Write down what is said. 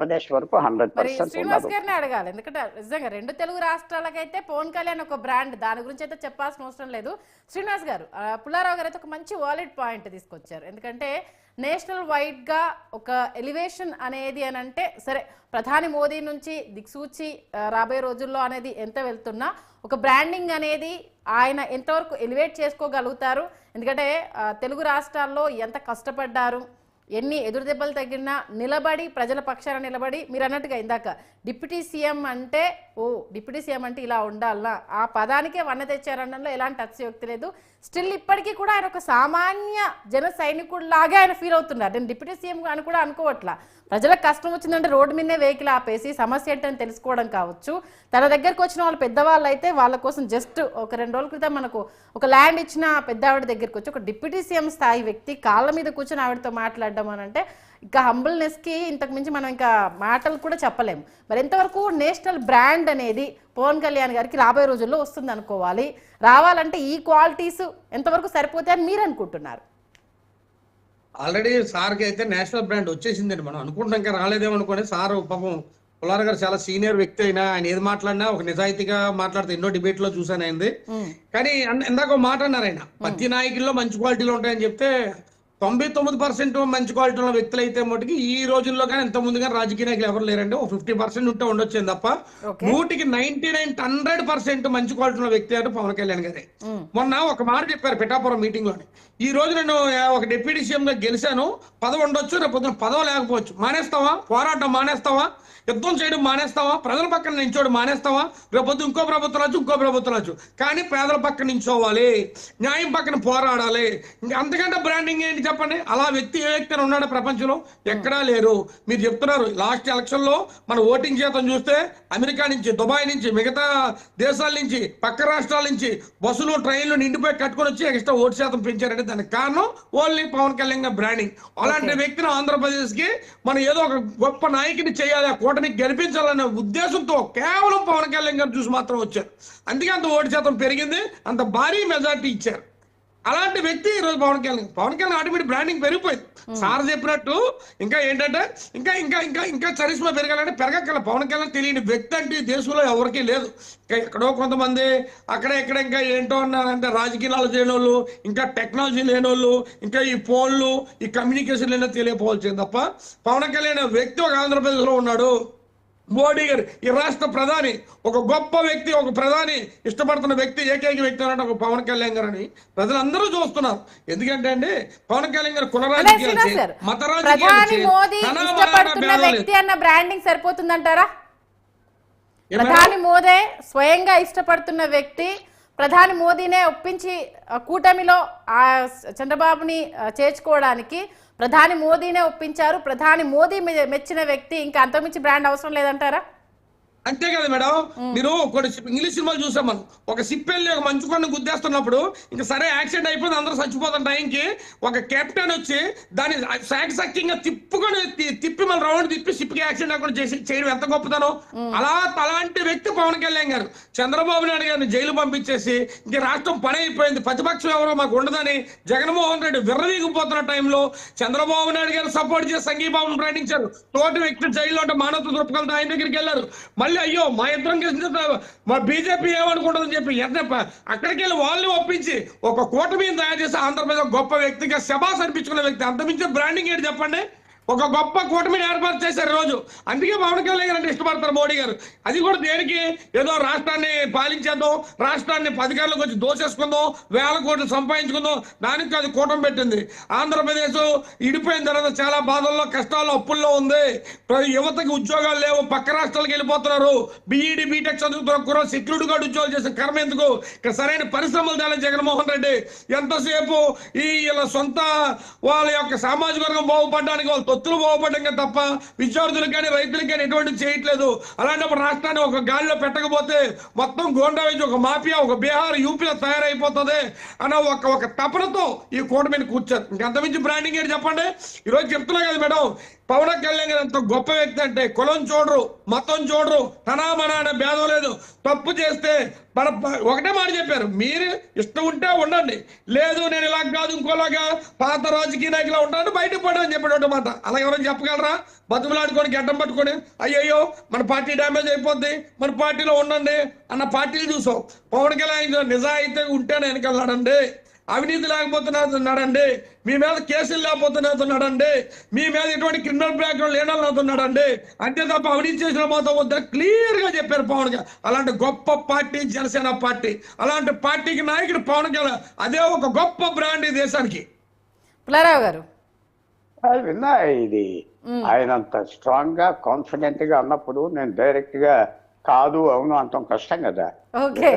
ఆంధ్రప్రదేశ్ వరకు 100% శ్రీనివాస్ ఉండదు. గారిని అడగాలి, ఎందుకంటే నిజంగా రెండు తెలుగు రాష్ట్రాలకైతే పవన్ కళ్యాణ్ ఒక బ్రాండ్, దాని గురించి అయితే చెప్పాల్సిన అవసరం లేదు. శ్రీనివాస్ గారు, పుల్లారావు గారు అయితే ఒక మంచి వాలిడ్ పాయింట్ తీసుకొచ్చారు. ఎందుకంటే నేషనల్ వైడ్ గా ఒక ఎలివేషన్ అనేది అని అంటే సరే, ప్రధాని మోదీ నుంచి దిక్సూచి రాబోయే రోజుల్లో అనేది ఎంత వెళ్తున్నా ఒక బ్రాండింగ్ అనేది ఆయన ఎంతవరకు ఎలివేట్ చేసుకోగలుగుతారు. ఎందుకంటే తెలుగు రాష్ట్రాల్లో ఎంత కష్టపడ్డారు, ఎన్ని ఎదురు దెబ్బలు తగిలినా నిలబడి ప్రజల పక్షాన నిలబడి, మీరు అన్నట్టుగా ఇందాక డిప్యూటీ సీఎం అంటే డిప్యూటీ సీఎం అంటే ఇలా ఉండాలనా, ఆ పదానికే వన్న తెచ్చారనడంలో ఎలాంటి అతిశయోక్తి లేదు. స్టిల్ ఇప్పటికీ కూడా ఆయన ఒక సామాన్య జన సైనికుడు లాగే ఆయన ఫీల్ అవుతున్నారు. నేను డిప్యూటీ సీఎం అని కూడా అనుకోవట్లా. ప్రజలకు కష్టం వచ్చిందంటే రోడ్డు మీదనే వెహికల్ ఆపేసి సమస్య ఏంటని తెలుసుకోవడం కావచ్చు. తన దగ్గరకు వచ్చిన వాళ్ళు పెద్దవాళ్ళు అయితే వాళ్ళ కోసం జస్ట్ ఒక 2 రోజుల క్రితం మనకు ఒక ల్యాండ్ ఇచ్చిన పెద్ద ఆవిడ దగ్గరికి వచ్చి ఒక డిప్యూటీ సీఎం స్థాయి వ్యక్తి కాళ్ళ మీద కూర్చొని ఆవిడతో మాట్లాడడం అని అంటే ఇంకా హంబుల్నెస్కి ఇంతకు మించి మనం ఇంకా మాటలు కూడా చెప్పలేము. మరి ఎంతవరకు నేషనల్ బ్రాండ్ అనేది పవన్ కళ్యాణ్ గారికి రాబోయే రోజుల్లో వస్తుంది అనుకోవాలి? రావాలంటే ఈ క్వాలిటీస్ ఎంతవరకు సరిపోతాయని మీరు అనుకుంటున్నారు? ఆల్రెడీ సార్కి అయితే నేషనల్ బ్రాండ్ వచ్చేసిందండి. మనం అనుకుంటున్నాం ఇంకా రాలేదేమో అనుకోని. సార్ పాపం పుల్లారావు గారు చాలా సీనియర్ వ్యక్తి అయినా ఆయన ఏది మాట్లాడినా ఒక నిజాయితీగా మాట్లాడితే ఎన్నో డిబేట్ లో చూసాను అయింది. కానీ ఇందాక మాట అన్నారు ఆయన, ప్రతి నాయకుల్లో మంచి క్వాలిటీలు ఉంటాయని చెప్తే 99% మంచి క్వాలిటీ ఉన్న వ్యక్తులు అయితే మటుకి ఈ రోజుల్లో కానీ ఇంత ముందుగా రాజకీయ నాయకులు ఎవరు లేరండి. ఒక 50% ఉంటే ఉండొచ్చేది తప్ప 100% మంచి క్వాలిటీ ఉన్న వ్యక్తి అంటే పవన్ కళ్యాణ్ గారే. మొన్న ఒక మాట చెప్పారు పిఠాపురం మీటింగ్ లోనే, ఈ రోజు నేను ఒక డిప్యూటీ సీఎం గా గెలిచాను, పదవి ఉండొచ్చు, రేపు పొద్దున పదవి లేకపోవచ్చు, మానేస్తావా? పోరాటం మానేస్తావా? యుద్ధం చేయడం మానేస్తావా? ప్రజల పక్కన నించోడు మానేస్తావా? రేపొద్దు ఇంకో ప్రభుత్వం రావచ్చు, ఇంకో ప్రభుత్వం రావచ్చు, కానీ పేదల పక్కన నించోవాలి, న్యాయం పక్కన పోరాడాలి. అంతకంటే బ్రాండింగ్ ఏంటి చెప్పండి? అలా వ్యక్తి ఏ వ్యక్తి ఉన్నాడు ప్రపంచంలో? ఎక్కడా లేరు. మీరు చెప్తున్నారు లాస్ట్ ఎలక్షన్ లో మన ఓటింగ్ శాతం చూస్తే అమెరికా నుంచి, దుబాయ్ నుంచి, మిగతా దేశాల నుంచి, పక్క రాష్ట్రాల నుంచి బస్సులు ట్రైన్లు నిండిపోయి కట్టుకొని వచ్చి ఎక్స్ట్రా ఓటు శాతం పెంచారంటే దానికి కారణం ఓన్లీ పవన్ కళ్యాణ్ బ్రాండింగ్. అలాంటి వ్యక్తిని ఆంధ్రప్రదేశ్ కి మనం ఏదో ఒక గొప్ప నాయకుని చేయాలి, కూటమికి గెలిపించాలనే ఉద్దేశంతో కేవలం పవన్ కళ్యాణ్ గారు చూసి మాత్రం వచ్చారు. అందుకే అంత ఓటు శాతం పెరిగింది, అంత భారీ మెజార్టీ ఇచ్చారు. అలాంటి వ్యక్తి ఈరోజు పవన్ కళ్యాణ్ ఆటోమేటిక్ బ్రాండింగ్ పెరిగిపోయింది. సార్ చెప్పినట్టు ఇంకా ఏంటంటే ఇంకా ఇంకా ఇంకా ఇంకా చరిస్మా పెరగాలంటే పెరగక్కల. పవన్ కళ్యాణ్ తెలియని వ్యక్తి అంటే దేశంలో ఎవరికీ లేదు. ఇంకా ఎక్కడో కొంతమంది అక్కడ ఇక్కడ ఇంకా ఏంటో అన్నారంటే రాజకీయాలు చేయని వాళ్ళు, ఇంకా టెక్నాలజీ లేని వాళ్ళు, ఇంకా ఈ ఫోన్లు ఈ కమ్యూనికేషన్ లేనో తెలియపోవాల్సింది తప్ప పవన్ కళ్యాణ్ వ్యక్తి ఒక ఆంధ్రప్రదేశ్ లో ఉన్నాడు. మోడీ గారు ఈ రాష్ట్ర ప్రధాని, ఒక గొప్ప వ్యక్తి, ఒక ప్రధాని ఇష్టపడుతున్న వ్యక్తి, ఏకైక వ్యక్తి అన్నట్టు ఒక పవన్ కళ్యాణ్ గారు అని ప్రజలందరూ చూస్తున్నారు. ఎందుకంటే అండి పవన్ కళ్యాణ్ గారు కుల రాజకీయాలు, మత వ్యక్తి అన్న బ్రాండింగ్ సరిపోతుందంటారా? ప్రధాని మోదీ స్వయంగా ఇష్టపడుతున్న వ్యక్తి, ప్రధాని మోదీనే ఒప్పించి కూటమిలో చంద్రబాబుని చేర్చుకోవడానికి ప్రధాని మోదీనే ఒప్పించారు. ప్రధాని మోదీ మెచ్చిన వ్యక్తి, ఇంకా అంతకుమించి బ్రాండ్ అవసరం లేదంటారా? అంతే కదా మేడం. మీరు కొన్ని ఇంగ్లీష్ సినిమాలు చూసాం మనం, ఒక సిప్ వెళ్ళి ఒక మంచు కొండ గుద్దేస్తున్నప్పుడు ఇంకా సరే యాక్సిడెంట్ అయిపోయింది, అందరూ చచ్చిపోతున్న టైంకి ఒక కెప్టెన్ వచ్చి దాన్ని సాక్సక్యంగా తిప్పి మన రౌండ్ తిప్పి షిప్ కి యాక్సిడెంట్ అక్కడ చేయడం ఎంత గొప్పతనం. అలాంటి వ్యక్తి పవన్ కళ్యాణ్ గారు. చంద్రబాబు నాయుడు గారిని జైలు పంపించేసి ఇంక రాష్ట్రం పని అయిపోయింది, ప్రతిపక్షం ఎవరో మాకు ఉండదని జగన్మోహన్ రెడ్డి విర్రవీగిపోతున్న టైంలో చంద్రబాబు నాయుడు గారు సపోర్ట్ చేసి సంఘీభావం ప్రకటించారు. తోటి వ్యక్తి జైల్లో ఉంటే మానవత దృక్పథంతో ఆయన దగ్గరికి వెళ్ళారు. మళ్ళీ అయ్యో మా ఇద్దరం కలిసి మా బీజేపీ ఏమనుకుంటుందని చెప్పి అక్కడికి వెళ్ళి వాళ్ళని ఒప్పించి ఒక కూటమిని తయారు చేసి ఆంధ్రప్రదేశ్ గొప్ప వ్యక్తిగా శబాస్ అనిపించుకున్న వ్యక్తి. అంతమించి బ్రాండింగ్ ఏంటి చెప్పండి? ఒక గొప్ప కూటమిని ఏర్పాటు చేశారు రోజు. అందుకే పవన్ కళ్యాణ్ గారు అంటే ఇష్టపడతారు మోడీ గారు. అది కూడా దేనికి? ఏదో రాష్ట్రాన్ని పాలించేద్దాం, రాష్ట్రాన్ని అధికారులకు వచ్చి దోచేసుకుందాం, 1000 కోట్లు సంపాదించుకుందాం, దానికి కాదు కూటమి పెట్టింది. ఆంధ్రప్రదేశ్ ఇడిపోయిన తర్వాత చాలా బాధల్లో, కష్టాల్లో, అప్పుల్లో ఉంది. యువతకి ఉద్యోగాలు లేవు, పక్క రాష్ట్రాలకు వెళ్ళిపోతున్నారు. బీఈడి బీటెక్ చదువుతున్న సెక్యూరిటీ గార్డు ఉద్యోగాలు చేసిన కర్మ ఎందుకు? ఇక్కడ సరైన పరిశ్రమలు తేలని జగన్మోహన్ రెడ్డి ఎంతసేపు ఇలా సొంత వాళ్ళ యొక్క సామాజిక వర్గం బాగుపడడానికి వాళ్ళు తొత్తులు బాగుపడడం తప్ప విద్యార్థులకు కానీ రైతులకు కానీ ఎటువంటి చేయట్లేదు. అలాంటప్పుడు రాష్ట్రాన్ని ఒక గాలిలో పెట్టకపోతే మొత్తం గోండా వేసి ఒక మాఫియా, ఒక బీహార్, యూపీలో తయారైపోతుంది అన్న ఒక తపనతో ఈ కూటమిని కూర్చారు. ఇంకంతమించి బ్రాండింగ్ ఏంటి చెప్పండి? ఈరోజు చెప్తున్నా కదా మేడం, పవన్ కళ్యాణ్ గారు ఎంత గొప్ప వ్యక్తి అంటే కులం చూడరు, మతం చూడరు, తనామనా అనే భేదం లేదు. తప్పు చేస్తే మన ఒకటే మాట చెప్పారు, మీరు ఇష్టం ఉంటే ఉండండి, లేదు నేను ఇలా కాదు ఇంకోలాగా పాత రాజకీయ నాయకులా ఉంటాను బయటకు పడని చెప్పేట మాట. అలా ఎవరైనా చెప్పగలరా? బతుకులాడుకొని గడ్డం పట్టుకొని అయ్యయ్యో మన పార్టీ డ్యామేజ్ అయిపోద్ది, మన పార్టీలో ఉండండి అన్న పార్టీలు చూసాం. పవన్ కళ్యాణ్ నిజాయితీ ఉంటేనే వెనకాలన్నాడండి, అవినీతి లేకపోతున్నాడండి, మీ మీద కేసులు లేకపోతున్నాడండి, మీ మీద ఎటువంటి క్రిమినల్ బ్యాక్గ్రౌండ్ లేనన్నాడండి, అంతే తప్ప అవినీతి చేసిన మాత్రం వద్ద క్లియర్ గా చెప్పారు పవన్ కళ్యాణ్. అలాంటి గొప్ప పార్టీ జనసేన పార్టీ, అలాంటి పార్టీకి నాయకుడు పవన్ కళ్యాణ్, అదే ఒక గొప్ప బ్రాండ్ ఈ దేశానికి. పుల్లారావు గారు విన్నా ఇది ఆయన అంత స్ట్రాంగ్ గా కాన్ఫిడెంట్ గా అన్నప్పుడు నేను డైరెక్ట్ గా కాదు అవును అంటాం కష్టం కదా. ఓకే